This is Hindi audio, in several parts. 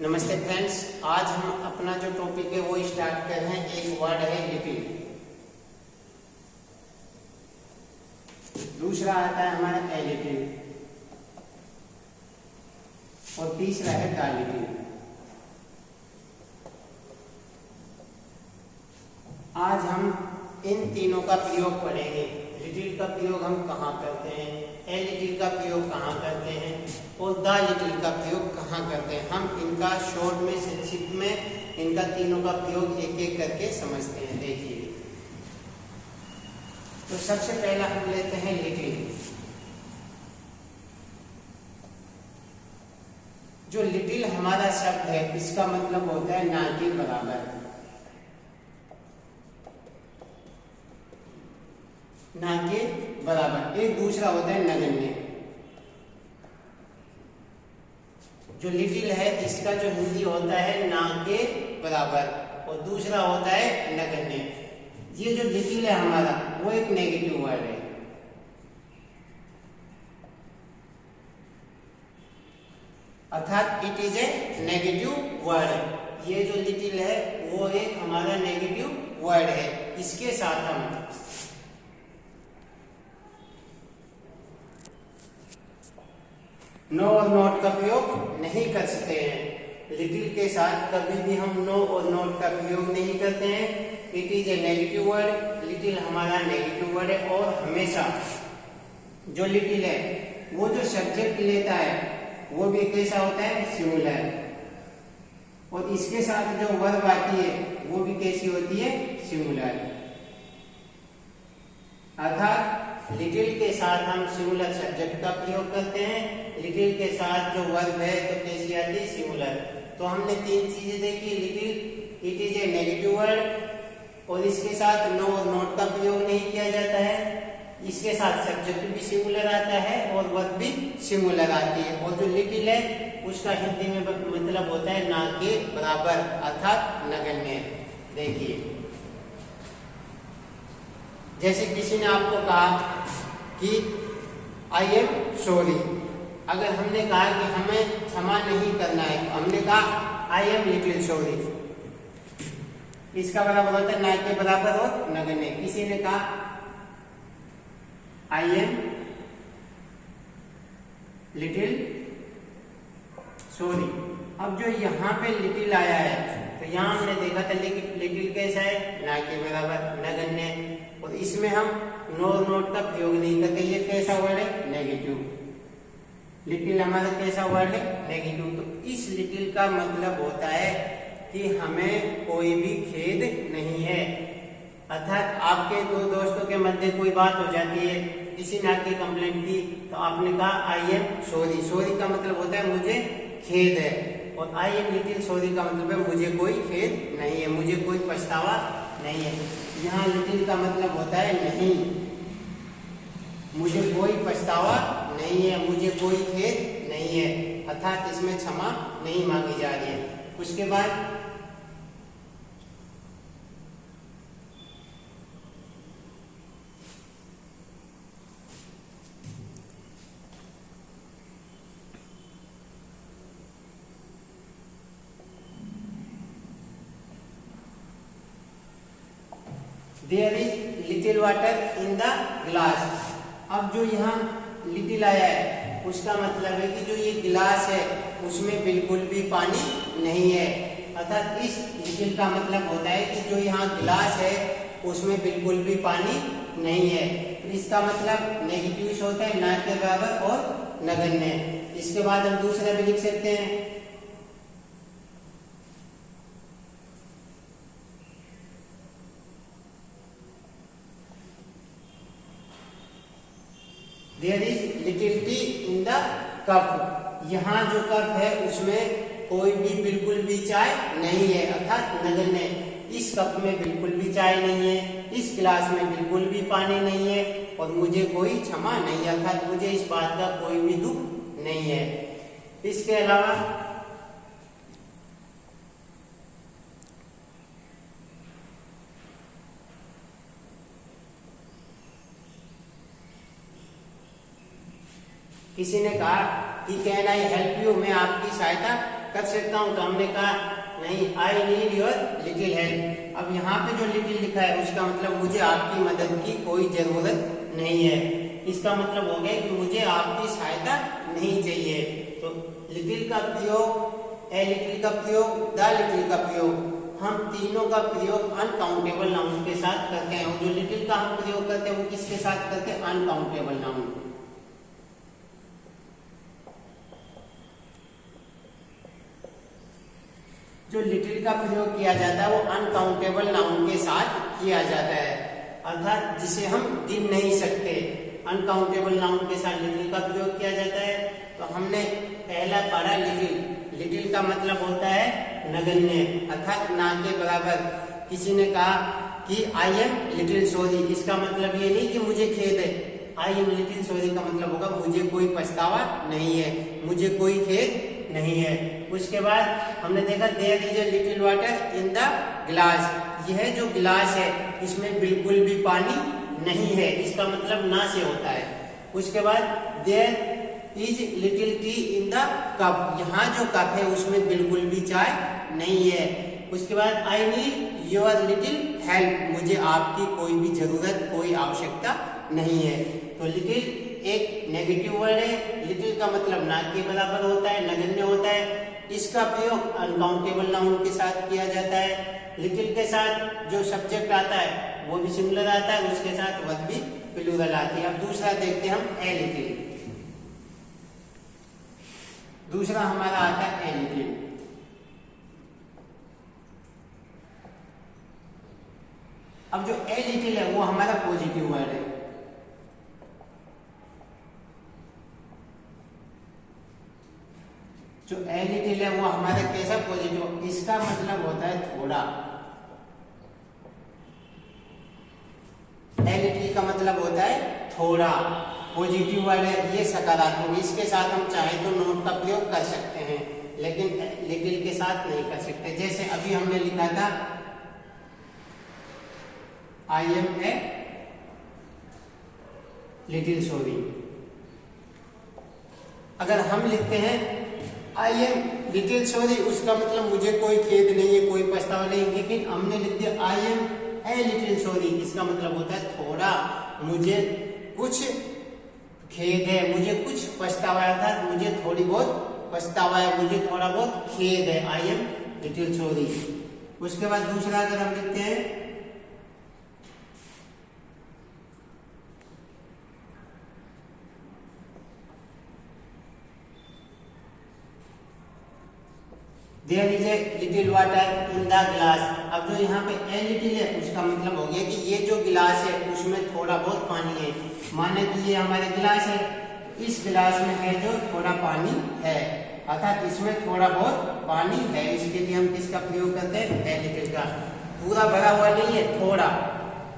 नमस्ते फ्रेंड्स, आज हम अपना जो टॉपिक है वो स्टार्ट कर रहे हैं। एक वर्ड है लिटिल, दूसरा आता है हमारा ए लिटिल और तीसरा है द लिटिल। आज हम इन तीनों का प्रयोग पढ़ेंगे। लिटिल का प्रयोग हम कहाँ करते हैं, ए लिटिल का प्रयोग कहाँ करते हैं और द लिटिल का प्रयोग कहाँ करते हैं। हम इनका शॉर्ट में, संक्षिप्त में इनका तीनों का प्रयोग एक एक करके समझते हैं। देखिए, तो सबसे पहला हम लेते हैं लिटिल। जो लिटिल हमारा शब्द है इसका मतलब होता है ना के बराबर। ना के बराबर। एक दूसरा होता है नगण्य। जो लिटिल है इसका जो हिंदी होता है ना के बराबर और दूसरा होता है नगण्य। ये जो लिटिल है हमारा वो एक नेगेटिव वर्ड है। अर्थात it is a negative word. ये जो लिटिल है वो एक हमारा नेगेटिव वर्ड है। इसके साथ हम नो और नॉट का प्रयोग नहीं कर सकते हैं। लिटिल के साथ कभी भी हम नो और नॉट का प्रयोग नहीं करते हैं। It is a negative word. Little हमारा नेगेटिव वर्ड है और हमेशा जो लिटिल है वो जो सब्जेक्ट लेता है वो भी कैसा होता है, सिंगुलर। और इसके साथ जो वर्ब आती है वो भी कैसी होती है, सिंगुलर। अर्थात लिटिल के साथ हम सिंगुलर सब्जेक्ट का प्रयोग करते हैं। लिटिल के साथ जो वर्ब है तो कैसी आती है, सिंगुलर। तो हमने तीन चीजें देखी। Little it is a negative word और इसके साथ नो और नॉट का प्रयोग नहीं किया जाता है। इसके साथ सब्जेक्ट भी सिंगुलर आता है और वर्ब भी सिंगुलर आती है। और जो लिटिल है उसका हिंदी में मतलब होता है ना के बराबर, अर्थात नगण्य। देखिए, जैसे किसी ने आपको कहा कि आई एम सॉरी। अगर हमने कहा कि हमें क्षमा नहीं करना है तो हमने कहा आई एम लिटिल सॉरी। इसका बराबर होता है ना के बराबर और नगण्य। किसी ने कहा आई एम लिटिल सॉरी। अब जो यहाँ पे लिटिल आया है तो यहाँ हमने देखा था लिटिल कैसा है, ना के बराबर, नगण्य। और इसमें हम नो नोट का प्रयोग नहीं करते। ये कैसा वर्ड है, नेगेटिव। लिटिल हमारा कैसा वर्ड है, नेगेटिव। तो इस लिटिल का मतलब होता है कि हमें कोई भी खेद नहीं है। अर्थात आपके दो दोस्तों के मध्य कोई बात हो जाती है, किसी ने आपकी कंप्लेंट की तो आपने कहा आई एम सॉरी। सॉरी का मतलब होता है मुझे खेद है। और आई एम लिटिल सॉरी का मतलब है मुझे कोई खेद नहीं है, मुझे कोई पछतावा नहीं है। यहाँ लिटिल का मतलब होता है नहीं, मुझे कोई पछतावा नहीं है, मुझे कोई खेद नहीं है। अर्थात इसमें क्षमा नहीं मांगी जा रही है। उसके बाद there is little water in the glass. अब जो यहाँ लिटिल आया है उसका मतलब है कि जो ये गिलास है उसमें बिल्कुल भी पानी नहीं है। अर्थात इस लिटिल का मतलब होता है कि जो यहाँ गिलास है उसमें बिल्कुल भी पानी नहीं है। इसका मतलब नेगेटिव होता है, ना के बराबर और नगण्य। इसके बाद हम दूसरा भी लिख सकते हैं। There is little tea in the cup. यहाँ जो कप है उसमें कोई भी बिल्कुल भी चाय नहीं है, अर्थात नगण्य। इस कप में बिल्कुल भी चाय नहीं है, इस गिलास में बिल्कुल भी पानी नहीं है और मुझे कोई क्षमा नहीं है, अर्थात मुझे इस बात का कोई भी दुख नहीं है। इसके अलावा किसी ने कहा कि कैन आई हेल्प यू, मैं आपकी सहायता कर सकता हूँ, तो हमने कहा नहीं, I need your little help. अब यहाँ पे जो लिटिल लिखा है उसका मतलब मुझे आपकी मदद की कोई जरूरत नहीं है। इसका मतलब हो गया कि मुझे आपकी सहायता नहीं चाहिए। तो लिटिल का प्रयोग, ए लिटिल का प्रयोग, द लिटिल का प्रयोग, हम तीनों का प्रयोग अनकाउंटेबल नाउन के साथ करते हैं। और जो लिटिल का हम प्रयोग करते हैं वो किसके साथ करते हैं? Uncountable noun. जो लिटिल का प्रयोग किया जाता है वो अनकाउंटेबल नाउन के साथ किया जाता है, अर्थात जिसे हम गिन नहीं सकते, अनकाउंटेबल नाउन के साथ लिटिल का प्रयोग किया जाता है। तो हमने पहला पढ़ा लिटिल। लिटिल का मतलब होता है नगण्य, अर्थात ना के बराबर। किसी ने कहा कि आई एम लिटिल सॉरी, इसका मतलब ये नहीं कि मुझे खेद है। आई एम लिटिल सॉरी का मतलब होगा मुझे कोई पछतावा नहीं है, मुझे कोई खेद नहीं है। उसके बाद हमने देखा there is a little water in the glass. यह जो गिलास है इसमें बिल्कुल भी पानी नहीं है, इसका मतलब ना से होता है। उसके बाद there is little tea in the cup. यहाँ जो कप है उसमें बिल्कुल भी चाय नहीं है। उसके बाद I need your little help, मुझे आपकी कोई भी जरूरत, कोई आवश्यकता नहीं है। तो लिटिल एक नेगेटिव वर्ड है। लिटिल का मतलब ना के बराबर होता है, नगण्य होता है। इसका प्रयोग अनकाउंटेबल नाउन के साथ किया जाता है। लिटिल के साथ जो सब्जेक्ट आता है वो भी सिंगुलर आता है, उसके साथ वर्ब भी प्लूरल आती है। अब दूसरा देखते हैं हम ए लिटिल। दूसरा हमारा आता है ए लिटिल। अब जो ए लिटिल है वो हमारा पॉजिटिव वर्ड है। जो ए लिटिल है वो हमारा कैसा पॉजिटिव, इसका मतलब होता है थोड़ा। ए लिटिल का मतलब होता है थोड़ा, पॉजिटिव वर्ड है, ये सकारात्मक। इसके साथ हम चाहे तो नोट का प्रयोग कर सकते हैं, लेकिन लिटिल के साथ नहीं कर सकते। जैसे अभी हमने लिखा था I am a little sorry. अगर हम लिखते हैं आई एम लिटिल सॉरी, उसका मतलब मुझे कोई खेद नहीं है, कोई पछतावा नहीं। लेकिन हमने लिख दिया I am a little sorry, इसका मतलब होता है थोड़ा मुझे कुछ खेद है, मुझे कुछ पछतावा है, अर्थात मुझे थोड़ी बहुत पछतावा है, मुझे थोड़ा बहुत खेद है। I am little sorry. उसके बाद दूसरा अगर हम लिखते हैं there is a little water in the glass. अब जो यहाँ पे ए लिटिल है उसका मतलब हो गया कि ये जो गिलास है उसमें थोड़ा बहुत पानी है। माने कि ये हमारा गिलास है, इस गिलास में है जो थोड़ा पानी है, अर्थात इसमें थोड़ा बहुत पानी है। इसके लिए हम किसका प्रयोग करते हैं? ए लिटिल का। पूरा भरा हुआ नहीं है, थोड़ा,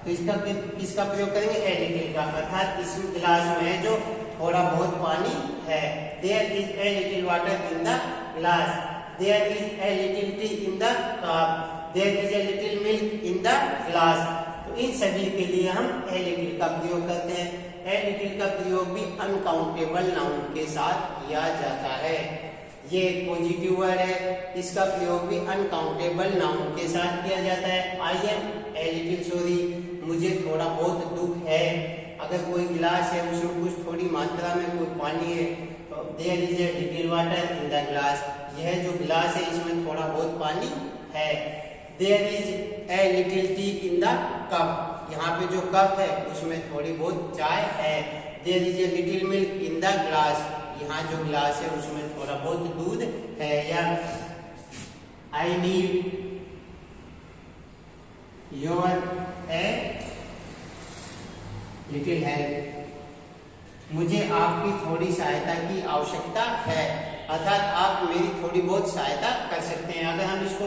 तो इसका किसका प्रयोग करेंगे? ए लिटिल का, अर्थात इस गिलास में है जो थोड़ा बहुत पानी है। There is a little water in the glass. There is a little tea in the cup. There is a little milk in the glass. तो इन सभी के लिए हम a little का प्रयोग करते हैं। a little का प्रयोग भी अनकाउंटेबल नाउन के साथ किया जाता है। ये एक पॉजिटिव वर्ड है, इसका प्रयोग भी अनकाउंटेबल नाउन के साथ किया जाता है। I am a little sorry, मुझे थोड़ा बहुत दुख है। अगर कोई गिलास है उसमें कुछ थोड़ी मात्रा में कोई पानी है, तो there is a little water in the glass। यह जो गिलास है इसमें थोड़ा बहुत पानी है। There is a little tea in the cup। यहाँ पे जो कप है उसमें थोड़ी बहुत चाय है। There is a little milk in the glass। यहाँ जो गिलास है उसमें थोड़ा बहुत दूध है। या I need your a little help। मुझे आपकी थोड़ी सहायता की आवश्यकता है, अर्थात आप मेरी थोड़ी बहुत सहायता कर सकते हैं। अगर हम इसको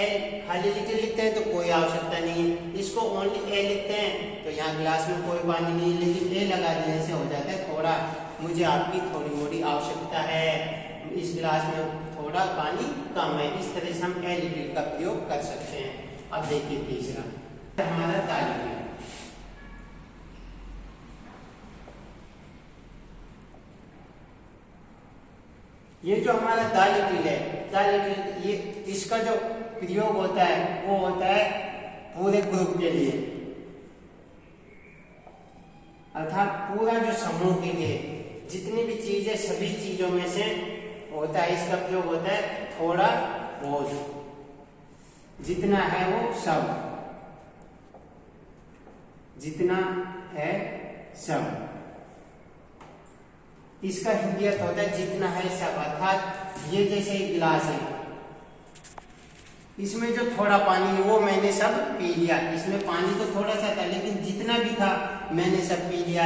ए खाली लिटिल लिखते हैं तो कोई आवश्यकता नहीं है। इसको ओनली ए लिखते हैं तो यहाँ गिलास में कोई पानी नहीं, लेकिन ए लगा देने से हो जाता है थोड़ा, मुझे आपकी थोड़ी मोड़ी आवश्यकता है, इस गिलास में थोड़ा पानी कम है। इस तरह से हम ए लिटिल का प्रयोग कर सकते हैं। अब देखिए तीसरा हमारा तालिब। ये जो हमारा द लिटिल है द लिटिल, ये इसका जो प्रयोग होता है वो होता है पूरे ग्रुप के लिए, अर्थात पूरा जो समूह के लिए जितनी भी चीजें, सभी चीजों में से होता है, इसका प्रयोग होता है थोड़ा बहुत, जितना है वो सब, जितना है सब। इसका हिंदी अर्थ होता है जितना है सब, अर्थात ये जैसे एक गिलास है, इसमें जो थोड़ा पानी है वो मैंने सब पी लिया, इसमें पानी तो थोड़ा सा था लेकिन जितना भी था मैंने सब पी लिया।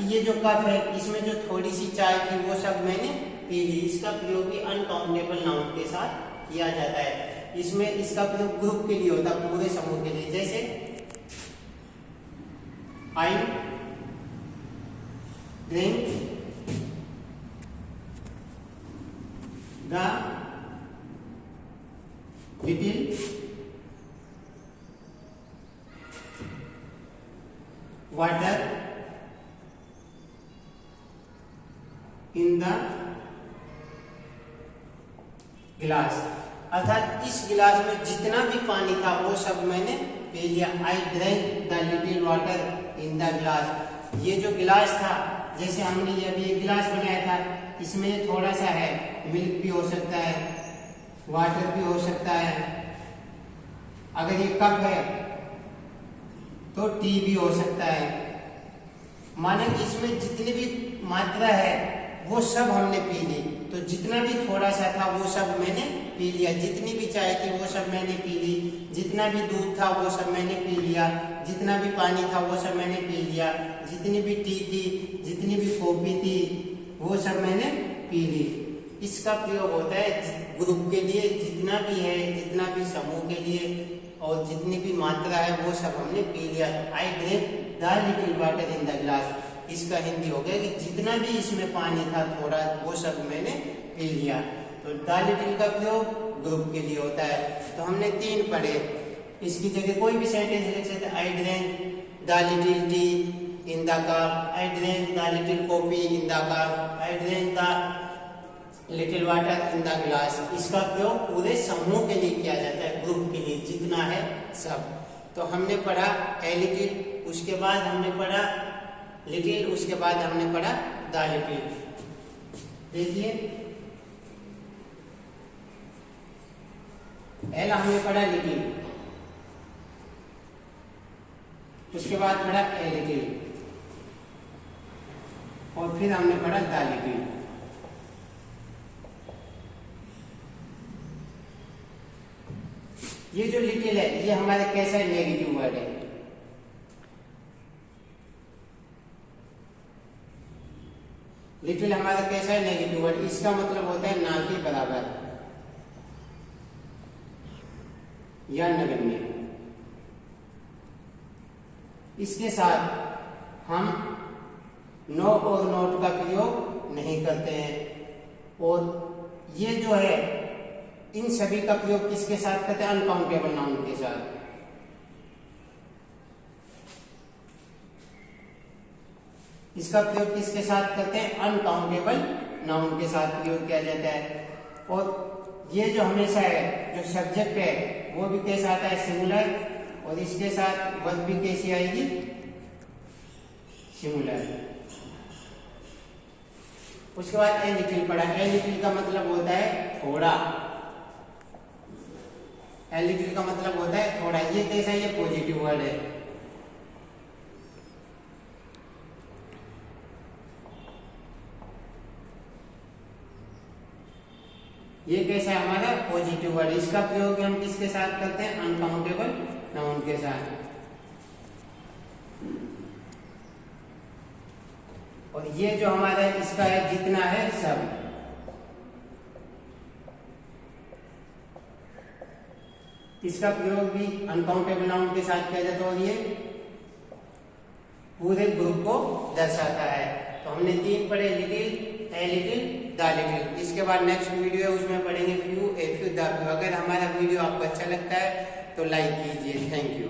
ये जो कप है इसमें जो थोड़ी सी चाय थी वो सब मैंने पी ली। इसका प्रयोग भी अनकाउंटेबल नाउन के साथ किया जाता है। इसमें इसका प्रयोग ग्रुप के लिए होता है, पूरे समूह के लिए। जैसे I drink the little water in the गिलास, अर्थात इस गिलास में जितना भी पानी था वो सब मैंने पी लिया। I drank the little water in the गिलास। ये जो गिलास था, जैसे हमने ये अभी एक गिलास बनाया था, इसमें थोड़ा सा है, मिल्क भी हो सकता है, वाटर भी हो सकता है। अगर ये कप है तो टी भी हो सकता है। माने कि इसमें जितनी भी मात्रा है वो सब हमने पी ली, तो जितना भी थोड़ा सा था वो सब मैंने पी लिया। जितनी भी चाय थी वो सब मैंने पी ली, जितना भी दूध था वो सब मैंने पी लिया, जितना भी पानी था वो सब मैंने पी लिया, जितनी भी टी थी, जितनी भी कॉफी थी वो सब मैंने पी ली। इसका प्रयोग होता है ग्रुप के लिए, जितना भी है, जितना भी समूह के लिए, और जितनी भी मात्रा है वो सब हमने पी लिया। I drink the little water in the गिलास। इसका हिंदी हो गया कि जितना भी इसमें पानी था थोड़ा, वो सब मैंने पी लिया। तो द लिटिल का प्रयोग ग्रुप के लिए होता है। तो हमने 3 पढ़े, इसकी जगह कोई भी सेंटेंस लिख सकते। I drink the little tea in the cup, I drink the little coffee in the cup, I drink the little water in the गिलास। इसका प्रयोग पूरे समूह के लिए किया जाता है, ग्रुप के लिए, जितना है सब। तो हमने पढ़ा ए लिटिल, उसके बाद हमने पढ़ा लिटिल, उसके बाद हमने पढ़ा द लिटिल। देखिए एल हमने पढ़ा लिटिल, उसके बाद पढ़ा ए लिटिल, और फिर हमने पढ़ा द लिटिल। ये जो लिटिल है ये हमारा कैसा है? नेगेटिव वर्ड है। लिटिल हमारा कैसा है? Negative word. इसका मतलब होता है ना के बराबर या नगण्य। इसके साथ हम नो और नोट का प्रयोग नहीं करते हैं। और ये जो है इन सभी का प्रयोग किसके साथ करते हैं? अनकाउंटेबल नाउन के साथ। इसका प्रयोग किसके साथ करते हैं? अनकाउंटेबल नाउन के साथ प्रयोग किया जाता है। और ये जो हमेशा है, जो सब्जेक्ट है वो भी कैसा आता है? सिंगुलर। और इसके साथ वर्ब भी कैसी आएगी? सिंगुलर। उसके बाद ए लिटिल पढ़ा। ए लिटिल का मतलब होता है थोड़ा। ए लिटिल का मतलब होता है थोड़ा। ये कैसा? ये पॉजिटिव वर्ड है। ये कैसा है? हमारा पॉजिटिव वर्ड। इसका प्रयोग हम किसके साथ करते हैं? अनकाउंटेबल नाउन के साथ। और ये जो हमारा इसका है जितना है सब। इसका प्रयोग भी अनकाउंटेबल नाउन के साथ किया जाता है और ये पूरे ग्रुप को दर्शाता है। तो हमने 3 पढ़े, little, a little, the little. इसके बाद नेक्स्ट वीडियो है उसमें पढ़ेंगे few, a few, the few. अगर हमारा वीडियो आपको अच्छा लगता है तो लाइक कीजिए। Thank you.